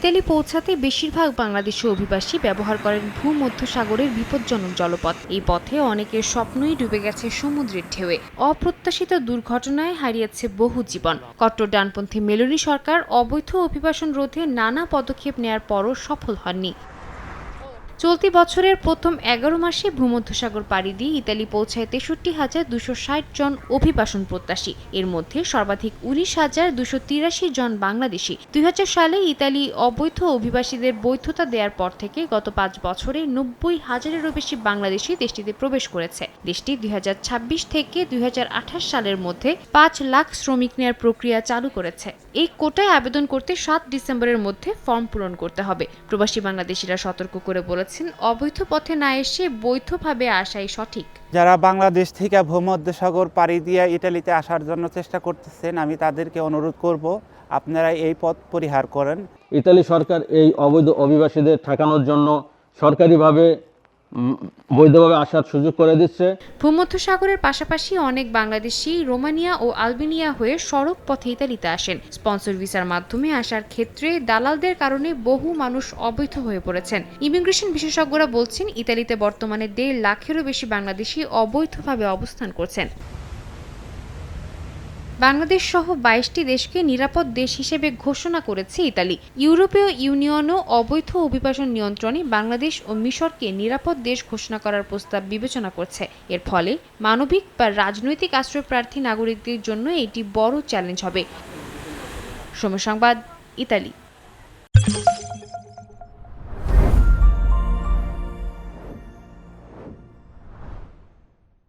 Italy পৌঁছাতে বেশিরভাগ বাংলাদেশি অভিবাসী ব্যবহার করেন ভূমধ্যসাগরের বিপজ্জনক জলপথ। এই পথে অনেকের স্বপ্নই ডুবে গেছে সমুদ্রের ঢেউয়ে। অপ্রত্যাশিত দুর্ঘটনায় হারিয়েছে বহু জীবন। কট্টর ডানপন্থী মেলোনি সরকার অবৈধ অভিবাসন রোধে নানা পদক্ষেপ নেয়ার পরও সফল হননি। চলতি বছরের প্রথম 11 মাসে ভূমধ্যসাগর পাড়ি দিয়ে ইতালি পৌঁছায় 63,260 জন অভিবাসন প্রত্যাশী। এর মধ্যে সর্বাধিক 19,283 জন বাংলাদেশি। 2000 সালে ইতালি অবৈধ অভিবাসীদের বৈধতা দেওয়ার পর থেকে গত 5 বছরে 90,000-এরও বেশি বাংলাদেশি দেশটিতে প্রবেশ করেছে। দেশটি 2026 থেকে 2028 সালের মধ্যে 5 লাখ শ্রমিক নেয়ার প্রক্রিয়া চালু করেছে। এই কোটায় আবেদন করতে 7 ডিসেম্বরের মধ্যে ফর্ম পূরণ করতে হবে। প্রবাসী বাংলাদেশিরা সতর্ক করে বলেছেন, অবৈধ পথে না এসে বৈধভাবে আসাই সঠিক। যারা বাংলাদেশ থেকে ভূমধ্যসাগর পাড়ি দিয়ে ইটালিতে আসার জন্য চেষ্টা করতেছেন, আমি তাদেরকে অনুরোধ করব আপনারা এই পথ পরিহার করেন। ইতালি সরকার এই অবৈধ অভিবাসীদের ঠেকানোর জন্য সরকারিভাবে বৈধভাবে আসার সুযোগ করে দিচ্ছে। ভূমধ্যসাগরের পাশাপাশি অনেক বাংলাদেশি রোমানিয়া ও আলবেনিয়া হয়ে সড়ক পথে ইতালিতে আসেন। স্পন্সর ভিসার মাধ্যমে আসার ক্ষেত্রে দালালদের কারণে বহু মানুষ অবৈধ হয়ে পড়েছেন। ইমিগ্রেশন বিশেষজ্ঞরা বলছেন, ইতালিতে বর্তমানে 1.5 লাখেরও বেশি বাংলাদেশি অবৈধভাবে অবস্থান করছেন। বাংলাদেশ সহ 22টি দেশকে নিরাপদ দেশ হিসেবে ঘোষণা করেছে ইতালি। ইউরোপীয় ইউনিয়নও অবৈধ অভিবাসন নিয়ন্ত্রণে বাংলাদেশ ও মিশরকে নিরাপদ দেশ ঘোষণা করার প্রস্তাব বিবেচনা করছে। এর ফলে মানবিক বা রাজনৈতিক আশ্রয়প্রার্থী নাগরিকদের জন্য এটি বড় চ্যালেঞ্জ হবে। সময় সংবাদ, ইতালি।